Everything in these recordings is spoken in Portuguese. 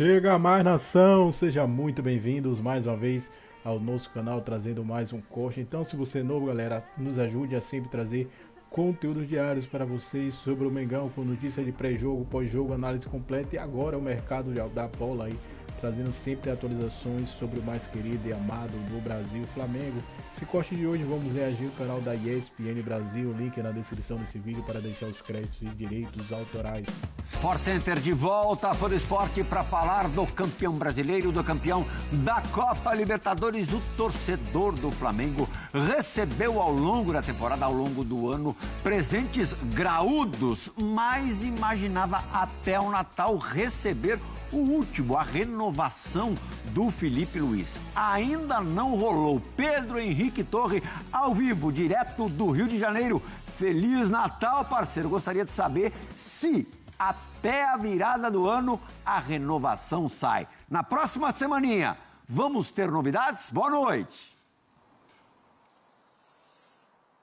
Chega mais, nação, seja muito bem-vindos mais uma vez ao nosso canal, trazendo mais um corte. Então, se você é novo, galera, nos ajude a sempre trazer conteúdos diários para vocês sobre o Mengão, com notícias de pré-jogo, pós-jogo, análise completa e agora o mercado da bola aí, trazendo sempre atualizações sobre o mais querido e amado do Brasil, Flamengo. Esse corte de hoje vamos reagir ao canal da ESPN Brasil, link na descrição desse vídeo para deixar os créditos e direitos autorais. Sport Center de volta a Foro Esporte para falar do campeão brasileiro, do campeão da Copa Libertadores. O torcedor do Flamengo recebeu ao longo da temporada, ao longo do ano, presentes graúdos, mas imaginava até o Natal receber o último, a renovação do Felipe Luiz. Ainda não rolou. Pedro Henrique Torre, ao vivo, direto do Rio de Janeiro. Feliz Natal, parceiro. Gostaria de saber se até a virada do ano a renovação sai. Na próxima semaninha, vamos ter novidades? Boa noite.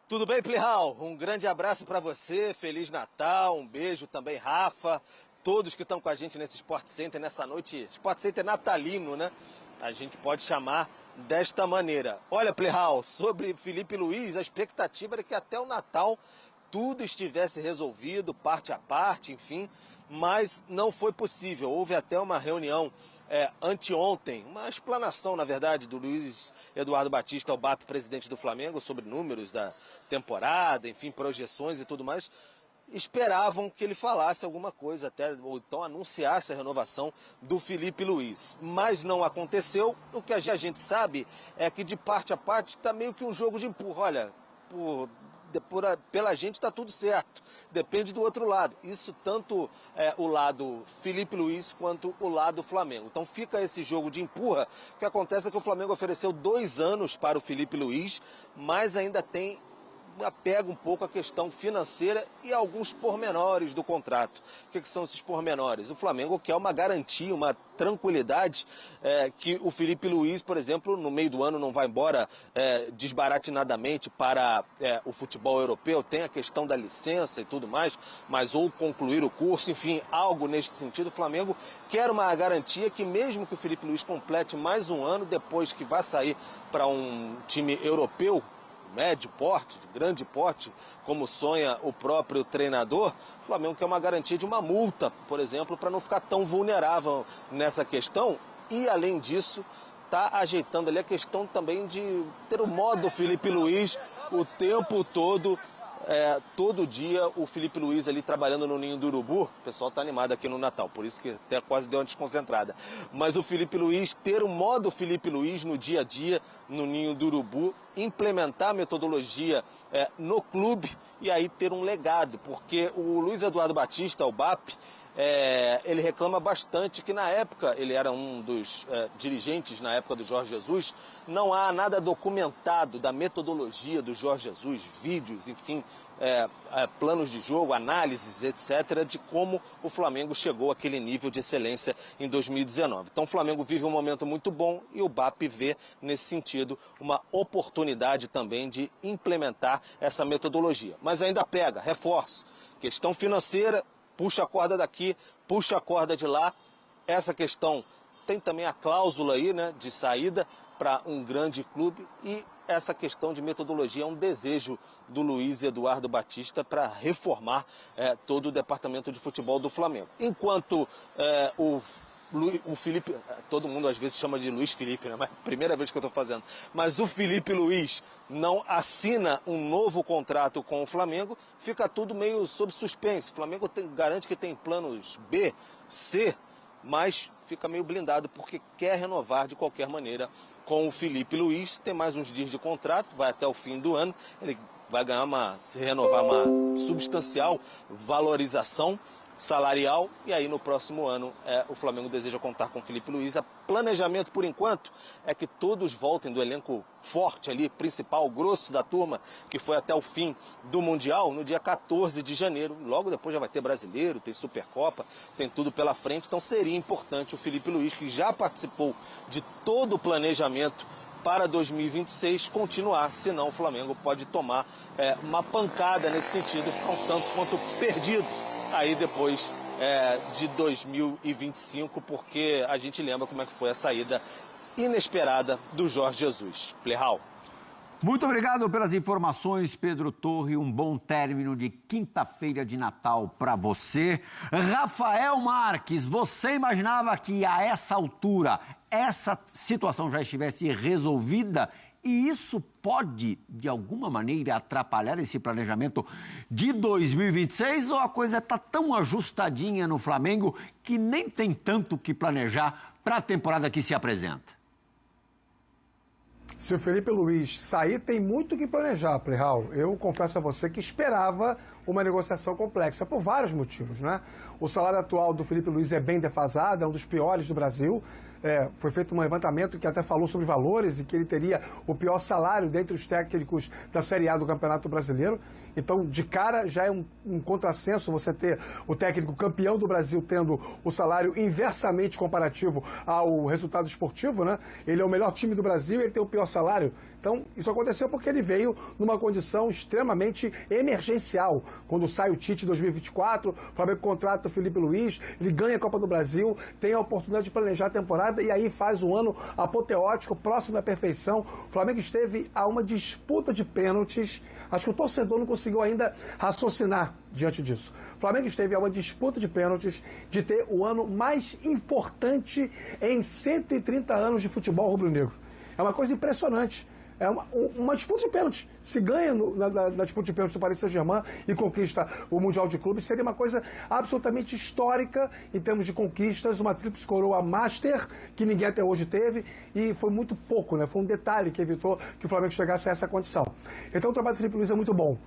Tudo bem, Plihal? Um grande abraço para você, Feliz Natal, um beijo também, Rafa, todos que estão com a gente nesse Sport Center, nessa noite, Sport Center natalino, né? A gente pode chamar desta maneira. Olha, Plihal, sobre Felipe Luiz, a expectativa era que até o Natal tudo estivesse resolvido, parte a parte, enfim, mas não foi possível. Houve até uma reunião anteontem, uma explanação, na verdade, do Luiz Eduardo Batista, o BAP, presidente do Flamengo, sobre números da temporada, enfim, projeções e tudo mais. Esperavam que ele falasse alguma coisa, até, ou então anunciasse a renovação do Felipe Luiz. Mas não aconteceu. O que a gente sabe é que de parte a parte está meio que um jogo de empurra. Olha, pela gente está tudo certo, depende do outro lado. Isso tanto o lado Felipe Luiz quanto o lado Flamengo. Então fica esse jogo de empurra. O que acontece é que o Flamengo ofereceu 2 anos para o Felipe Luiz, mas ainda apega um pouco a questão financeira e alguns pormenores do contrato. O que são esses pormenores? O Flamengo quer uma garantia, uma tranquilidade que o Felipe Luiz, por exemplo, no meio do ano não vai embora desbaratinadamente para o futebol europeu. Tem a questão da licença e tudo mais, mas ou concluir o curso, enfim, algo neste sentido. O Flamengo quer uma garantia que mesmo que o Felipe Luiz complete mais um ano, depois que vai sair para um time europeu, médio porte, de grande porte, como sonha o próprio treinador, o Flamengo quer uma garantia de uma multa, por exemplo, para não ficar tão vulnerável nessa questão. E, além disso, está ajeitando ali a questão também de ter o modo Felipe Luiz o tempo todo, todo dia o Felipe Luiz ali trabalhando no Ninho do Urubu. O pessoal está animado aqui no Natal, por isso que até quase deu uma desconcentrada. Mas o Felipe Luiz, ter o modo Felipe Luiz no dia a dia, no Ninho do Urubu, implementar a metodologia no clube e aí ter um legado, porque o Luiz Eduardo Batista, o BAP, ele reclama bastante que na época, ele era um dos dirigentes na época do Jorge Jesus, não há nada documentado da metodologia do Jorge Jesus, vídeos, enfim, planos de jogo, análises, etc., de como o Flamengo chegou àquele nível de excelência em 2019. Então o Flamengo vive um momento muito bom e o BAP vê, nesse sentido, uma oportunidade também de implementar essa metodologia. Mas ainda pega, reforço, questão financeira, puxa a corda daqui, puxa a corda de lá. Essa questão tem também a cláusula aí, né, de saída para um grande clube, e essa questão de metodologia é um desejo do Luiz Eduardo Batista para reformar todo o departamento de futebol do Flamengo. Enquanto o Felipe, todo mundo às vezes chama de Luiz Felipe, né? Mas primeira vez que eu estou fazendo. Mas o Felipe Luiz não assina um novo contrato com o Flamengo, fica tudo meio sob suspense. O Flamengo garante que tem planos B, C, mas fica meio blindado porque quer renovar de qualquer maneira com o Felipe Luiz. Tem mais uns dias de contrato, vai até o fim do ano. Ele vai ganhar se renovar uma substancial valorização salarial, e aí no próximo ano o Flamengo deseja contar com o Felipe Luiz. O planejamento, por enquanto, é que todos voltem do elenco forte ali, principal, grosso da turma, que foi até o fim do Mundial, no dia 14 de janeiro. Logo depois já vai ter Brasileiro, tem Supercopa, tem tudo pela frente. Então seria importante o Felipe Luiz, que já participou de todo o planejamento para 2026, continuar, senão o Flamengo pode tomar uma pancada nesse sentido, ficar um tanto quanto perdido aí depois de 2025, porque a gente lembra como é que foi a saída inesperada do Jorge Jesus. Plihal. Muito obrigado pelas informações, Pedro Torre. Um bom término de quinta-feira de Natal para você. Rafael Marques, você imaginava que a essa altura essa situação já estivesse resolvida? E isso pode, de alguma maneira, atrapalhar esse planejamento de 2026? Ou a coisa está tão ajustadinha no Flamengo que nem tem tanto o que planejar para a temporada que se apresenta? Se o Felipe Luiz sair, tem muito o que planejar, Plihal. Eu confesso a você que esperava uma negociação complexa, por vários motivos, né? O salário atual do Felipe Luiz é bem defasado, é um dos piores do Brasil. Foi feito um levantamento que até falou sobre valores e que ele teria o pior salário dentre os técnicos da Série A do Campeonato Brasileiro. Então, de cara, já é um contrassenso você ter o técnico campeão do Brasil tendo o salário inversamente comparativo ao resultado esportivo, né? Ele é o melhor time do Brasil e ele tem o pior salário. Então, isso aconteceu porque ele veio numa condição extremamente emergencial. Quando sai o Tite em 2024, o Flamengo contrata o Felipe Luiz, ele ganha a Copa do Brasil, tem a oportunidade de planejar a temporada e aí faz um ano apoteótico, próximo da perfeição. O Flamengo esteve a uma disputa de pênaltis. Acho que o torcedor não conseguiu ainda raciocinar diante disso. O Flamengo esteve a uma disputa de pênaltis de ter o ano mais importante em 130 anos de futebol rubro-negro. É uma coisa impressionante. É uma disputa de pênalti. Se ganha na disputa de pênalti do Paris Saint-Germain e conquista o Mundial de Clubes, seria uma coisa absolutamente histórica em termos de conquistas, uma tríplice coroa master que ninguém até hoje teve e foi muito pouco, né? Foi um detalhe que evitou que o Flamengo chegasse a essa condição. Então o trabalho do Felipe Luiz é muito bom.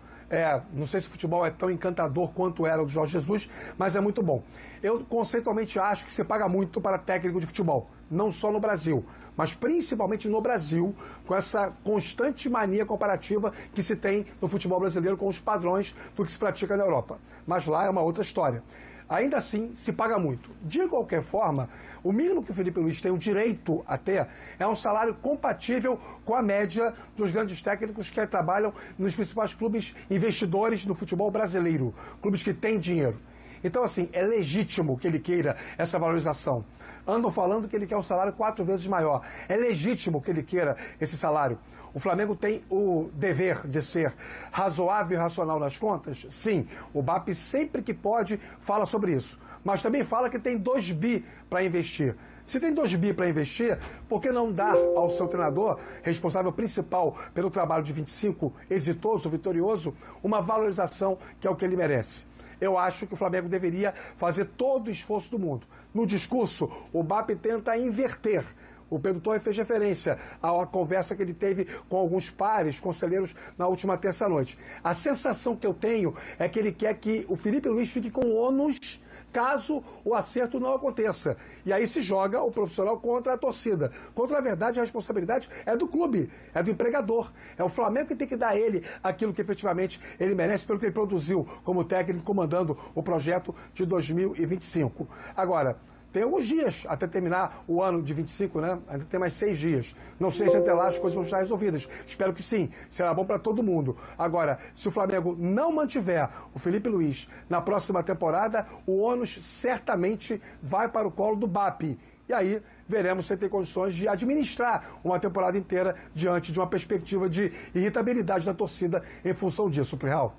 Não sei se o futebol é tão encantador quanto era o do Jorge Jesus, mas é muito bom. Eu conceitualmente acho que se paga muito para técnico de futebol, não só no Brasil, mas principalmente no Brasil, com essa constante mania comparativa que se tem no futebol brasileiro com os padrões do que se pratica na Europa. Mas lá é uma outra história. Ainda assim, se paga muito. De qualquer forma, o mínimo que o Felipe Luiz tem o direito a ter é um salário compatível com a média dos grandes técnicos que trabalham nos principais clubes investidores do futebol brasileiro, clubes que têm dinheiro. Então, assim, é legítimo que ele queira essa valorização. Andam falando que ele quer um salário 4 vezes maior. É legítimo que ele queira esse salário. O Flamengo tem o dever de ser razoável e racional nas contas? Sim. O BAP, sempre que pode, fala sobre isso. Mas também fala que tem 2 bi para investir. Se tem 2 bi para investir, por que não dar ao seu treinador, responsável principal pelo trabalho de 25, exitoso, vitorioso, uma valorização que é o que ele merece? Eu acho que o Flamengo deveria fazer todo o esforço do mundo. No discurso, o BAP tenta inverter. O Pedro Torre fez referência à conversa que ele teve com alguns pares, conselheiros, na última terça-noite. A sensação que eu tenho é que ele quer que o Felipe Luiz fique com ônus caso o acerto não aconteça. E aí se joga o profissional contra a torcida. Contra a verdade, a responsabilidade é do clube, é do empregador. É o Flamengo que tem que dar a ele aquilo que efetivamente ele merece pelo que ele produziu como técnico comandando o projeto de 2025. Agora, tem alguns dias até terminar o ano de 25, né? Ainda tem mais 6 dias. Não sei se até lá as coisas vão estar resolvidas. Espero que sim. Será bom para todo mundo. Agora, se o Flamengo não mantiver o Felipe Luiz na próxima temporada, o ônus certamente vai para o colo do BAP. E aí veremos se ele tem condições de administrar uma temporada inteira diante de uma perspectiva de irritabilidade da torcida em função disso, Plihal.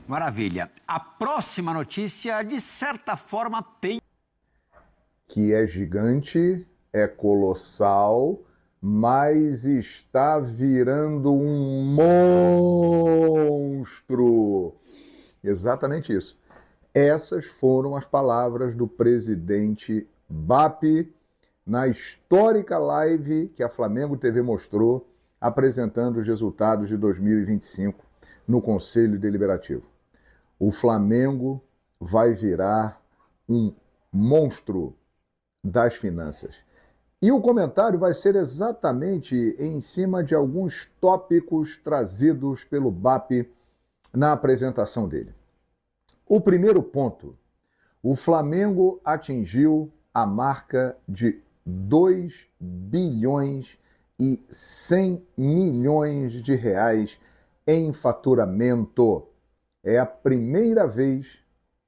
Maravilha. A próxima notícia, de certa forma, tem... que é gigante, é colossal, mas está virando um monstro. Exatamente isso. Essas foram as palavras do presidente BAP na histórica live que a Flamengo TV mostrou, apresentando os resultados de 2025 no Conselho Deliberativo. O Flamengo vai virar um monstro das finanças. E o comentário vai ser exatamente em cima de alguns tópicos trazidos pelo BAP na apresentação dele. O primeiro ponto: o Flamengo atingiu a marca de 2 bilhões e 100 milhões de reais em faturamento. É a primeira vez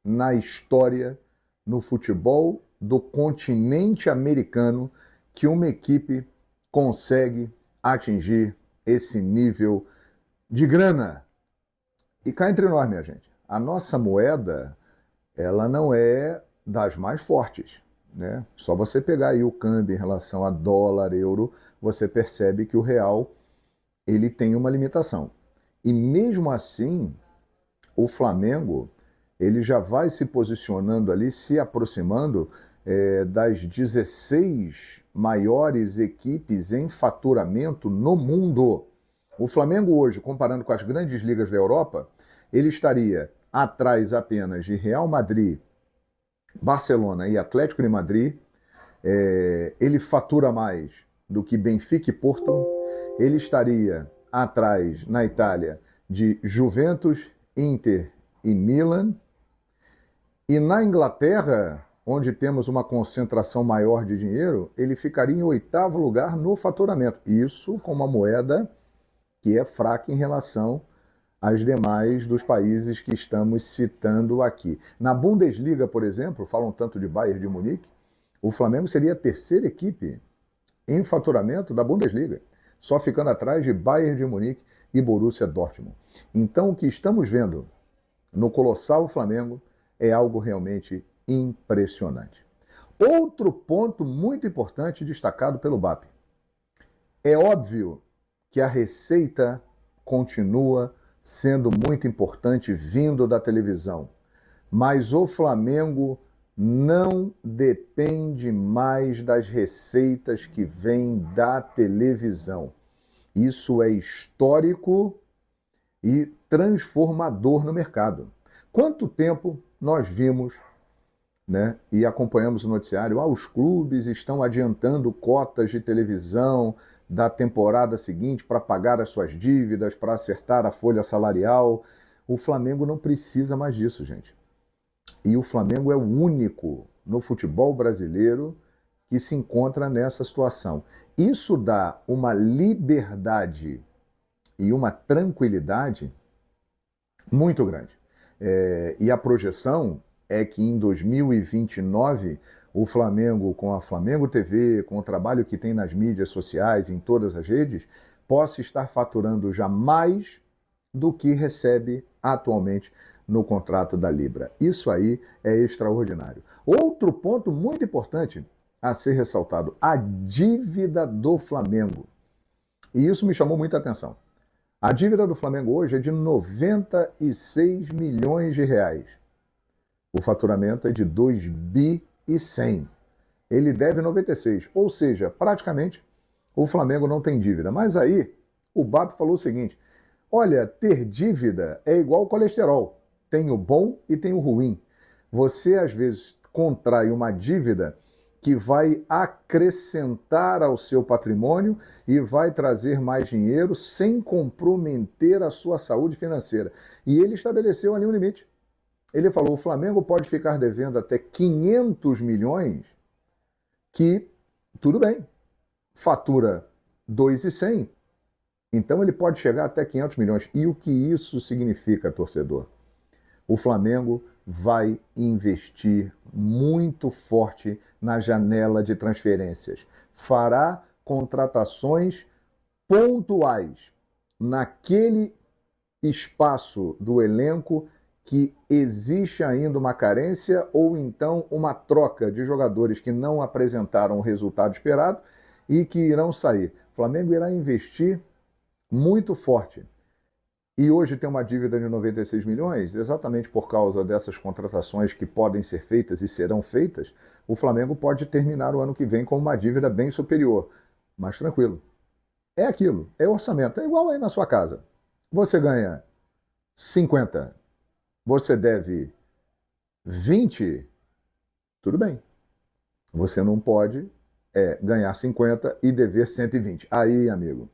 na história, no futebol do continente americano, que uma equipe consegue atingir esse nível de grana. E cá entre nós, minha gente, a nossa moeda, ela não é das mais fortes, né? Só você pegar aí o câmbio em relação a dólar, euro, você percebe que o real, ele tem uma limitação. E mesmo assim, o Flamengo, ele já vai se posicionando ali, se aproximando das 16 maiores equipes em faturamento no mundo. O Flamengo hoje, comparando com as grandes ligas da Europa, ele estaria atrás apenas de Real Madrid, Barcelona e Atlético de Madrid. Ele fatura mais do que Benfica e Porto. Ele estaria atrás, na Itália, de Juventus, Inter e Milan. E na Inglaterra, onde temos uma concentração maior de dinheiro, ele ficaria em 8º lugar no faturamento. Isso com uma moeda que é fraca em relação às demais dos países que estamos citando aqui. Na Bundesliga, por exemplo, falam tanto de Bayern de Munique, o Flamengo seria a 3ª equipe em faturamento da Bundesliga, só ficando atrás de Bayern de Munique e Borussia Dortmund. Então, o que estamos vendo no colossal Flamengo é algo realmente impressionante. Outro ponto muito importante destacado pelo BAP. É óbvio que a receita continua sendo muito importante vindo da televisão, mas o Flamengo não depende mais das receitas que vêm da televisão. Isso é histórico e transformador no mercado. Quanto tempo nós vimos, né, e acompanhamos o noticiário, os clubes estão adiantando cotas de televisão da temporada seguinte para pagar as suas dívidas, para acertar a folha salarial. O Flamengo não precisa mais disso, gente. E o Flamengo é o único no futebol brasileiro que se encontra nessa situação. Isso dá uma liberdade e uma tranquilidade muito grande. E a projeção é que em 2029 o Flamengo, com a Flamengo TV, com o trabalho que tem nas mídias sociais, em todas as redes, possa estar faturando já mais do que recebe atualmente no contrato da Libra. Isso aí é extraordinário. Outro ponto muito importante a ser ressaltado, a dívida do Flamengo. E isso me chamou muita atenção. A dívida do Flamengo hoje é de 96 milhões de reais. O faturamento é de 2 bi e 100. Ele deve 96, ou seja, praticamente o Flamengo não tem dívida. Mas aí o BAP falou o seguinte: olha, ter dívida é igual colesterol. Tem o bom e tem o ruim. Você às vezes contrai uma dívida que vai acrescentar ao seu patrimônio e vai trazer mais dinheiro sem comprometer a sua saúde financeira. E ele estabeleceu ali um limite. Ele falou, o Flamengo pode ficar devendo até 500 milhões, que, tudo bem, fatura 2,100. Então ele pode chegar até 500 milhões. E o que isso significa, torcedor? O Flamengo vai investir muito forte na janela de transferências. Fará contratações pontuais naquele espaço do elenco que existe ainda uma carência ou então uma troca de jogadores que não apresentaram o resultado esperado e que irão sair. O Flamengo irá investir muito forte. E hoje tem uma dívida de 96 milhões, exatamente por causa dessas contratações que podem ser feitas e serão feitas, o Flamengo pode terminar o ano que vem com uma dívida bem superior. Mas tranquilo. É aquilo, é orçamento, é igual aí na sua casa. Você ganha 50, você deve 20, tudo bem. Você não pode ganhar 50 e dever 120. Aí, amigo,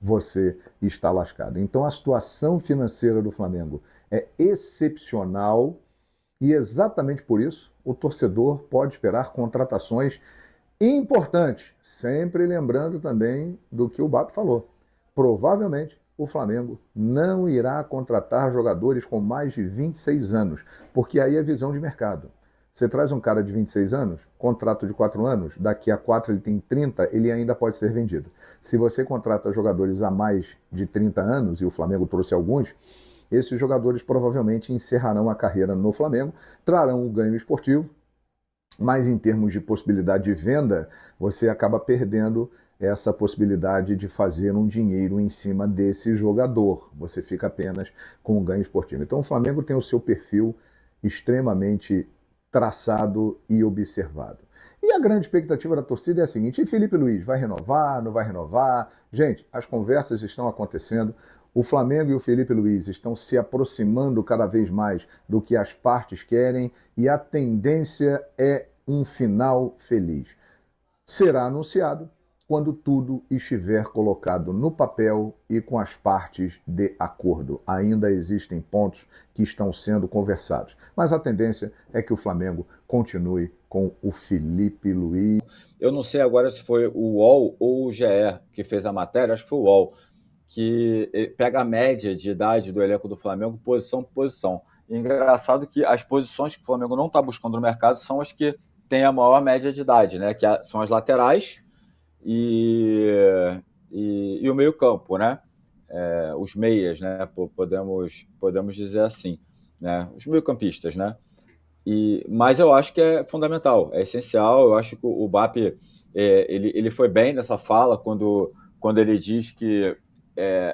você está lascado. Então a situação financeira do Flamengo é excepcional e exatamente por isso o torcedor pode esperar contratações importantes, sempre lembrando também do que o BAP falou. Provavelmente o Flamengo não irá contratar jogadores com mais de 26 anos, porque aí é visão de mercado. Você traz um cara de 26 anos, contrato de 4 anos, daqui a 4 ele tem 30, ele ainda pode ser vendido. Se você contrata jogadores a mais de 30 anos, e o Flamengo trouxe alguns, esses jogadores provavelmente encerrarão a carreira no Flamengo, trarão um ganho esportivo, mas em termos de possibilidade de venda, você acaba perdendo essa possibilidade de fazer um dinheiro em cima desse jogador. Você fica apenas com um ganho esportivo. Então o Flamengo tem o seu perfil extremamente traçado e observado. E a grande expectativa da torcida é a seguinte: e Felipe Luiz, vai renovar, não vai renovar? Gente, as conversas estão acontecendo. O Flamengo e o Felipe Luiz estão se aproximando cada vez mais do que as partes querem e a tendência é um final feliz. Será anunciado quando tudo estiver colocado no papel e com as partes de acordo. Ainda existem pontos que estão sendo conversados, mas a tendência é que o Flamengo continue com o Felipe Luiz. Eu não sei agora se foi o UOL ou o GE que fez a matéria, acho que foi o UOL, que pega a média de idade do elenco do Flamengo posição por posição. E engraçado que as posições que o Flamengo não está buscando no mercado são as que têm a maior média de idade, né? Que são as laterais e o meio-campo, né? Os meias, né? Podemos dizer assim, né? Os meio-campistas, né? Mas eu acho que é fundamental, é essencial. Eu acho que o BAP ele foi bem nessa fala quando ele diz que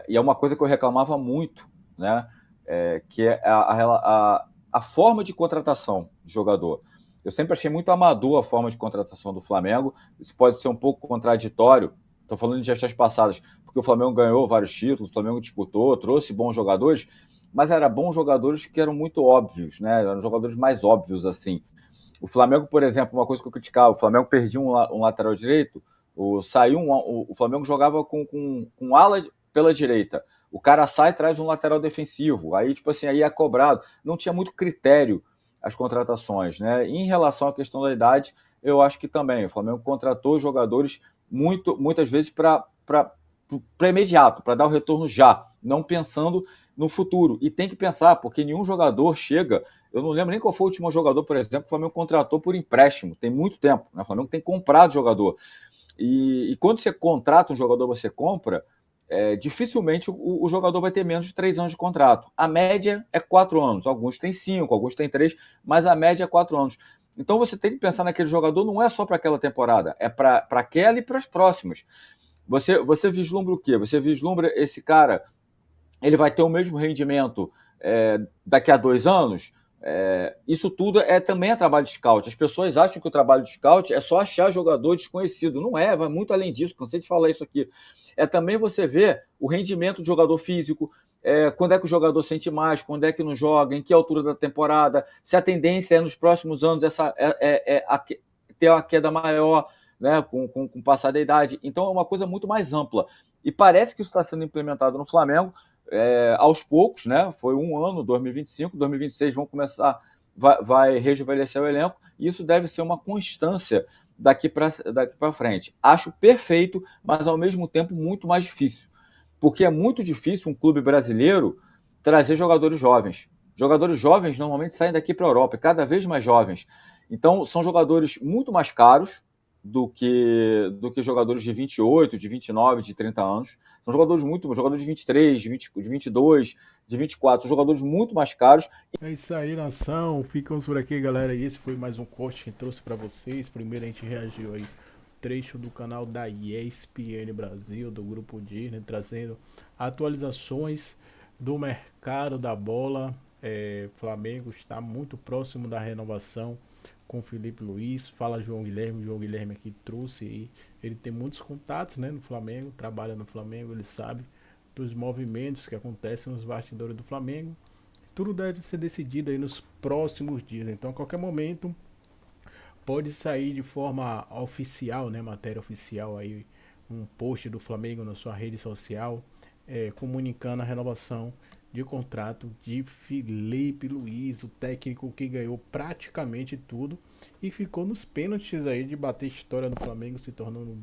e é uma coisa que eu reclamava muito, né? Que é a forma de contratação de jogador. Eu sempre achei muito amador a forma de contratação do Flamengo. Isso pode ser um pouco contraditório. Estou falando de gestões passadas, porque o Flamengo ganhou vários títulos, o Flamengo disputou, trouxe bons jogadores, mas eram bons jogadores que eram muito óbvios, né? Eram jogadores mais óbvios, assim. O Flamengo, por exemplo, uma coisa que eu criticava, o Flamengo perdia um lateral direito, o Flamengo jogava com ala pela direita. O cara sai e traz um lateral defensivo. Aí, tipo assim, aí é cobrado. Não tinha muito critério as contratações, né? E em relação à questão da idade, eu acho que também o Flamengo contratou jogadores muitas vezes para imediato, para dar o retorno já, não pensando no futuro. E tem que pensar, porque nenhum jogador chega. Eu não lembro nem qual foi o último jogador, por exemplo, que o Flamengo contratou por empréstimo. Tem muito tempo, né? O Flamengo tem comprado jogador. E quando você contrata um jogador, você compra, dificilmente o jogador vai ter menos de 3 anos de contrato. A média é 4 anos. Alguns têm 5, alguns têm 3, mas a média é 4 anos. Então você tem que pensar naquele jogador, não é só para aquela temporada, é para aquela e para as próximas. Você vislumbra o quê? Você vislumbra esse cara, ele vai ter o mesmo rendimento daqui a 2 anos? Isso tudo também é trabalho de scout. As pessoas acham que o trabalho de scout é só achar jogador desconhecido. Não é, vai muito além disso, cansei de falar isso aqui. Também você ver o rendimento do jogador físico, quando é que o jogador sente mais, quando é que não joga, em que altura da temporada, se a tendência é nos próximos anos ter uma queda maior, né, com o passar da idade. Então é uma coisa muito mais ampla. E parece que isso está sendo implementado no Flamengo aos poucos, né? Foi um ano, 2025, 2026 vão começar, vai rejuvenescer o elenco, e isso deve ser uma constância daqui para frente. Acho perfeito, mas ao mesmo tempo muito mais difícil, porque é muito difícil um clube brasileiro trazer jogadores jovens. Jogadores jovens normalmente saem daqui para a Europa, cada vez mais jovens. Então são jogadores muito mais caros do que jogadores de 28, de 29, de 30 anos. São jogadores jogadores de 23, de 22, de 24, são jogadores muito mais caros. É isso aí, nação. Ficamos por aqui, galera. E esse foi mais um corte que trouxe para vocês. Primeiro a gente reagiu aí trecho do canal da ESPN Brasil, do Grupo Disney, trazendo atualizações do mercado da bola. Flamengo está muito próximo da renovação com Felipe Luiz. Fala João Guilherme aqui trouxe aí. Ele tem muitos contatos, né, no Flamengo, trabalha no Flamengo, ele sabe dos movimentos que acontecem nos bastidores do Flamengo. Tudo deve ser decidido aí nos próximos dias. Então, a qualquer momento pode sair de forma oficial, né, matéria oficial aí, um post do Flamengo na sua rede social, comunicando a renovação de contrato de Felipe Luiz, o técnico que ganhou praticamente tudo e ficou nos pênaltis aí de bater história no Flamengo, se tornando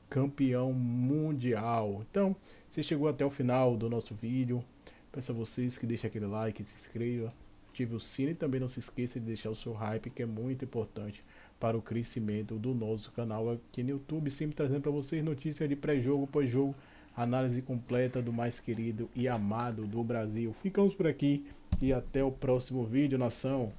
campeão mundial. Então, você chegou até o final do nosso vídeo. Peço a vocês que deixem aquele like, se inscreva, ative o sino e também não se esqueça de deixar o seu hype, que é muito importante para o crescimento do nosso canal aqui no YouTube, sempre trazendo para vocês notícias de pré-jogo, pós-jogo, análise completa do mais querido e amado do Brasil. Ficamos por aqui e até o próximo vídeo, nação.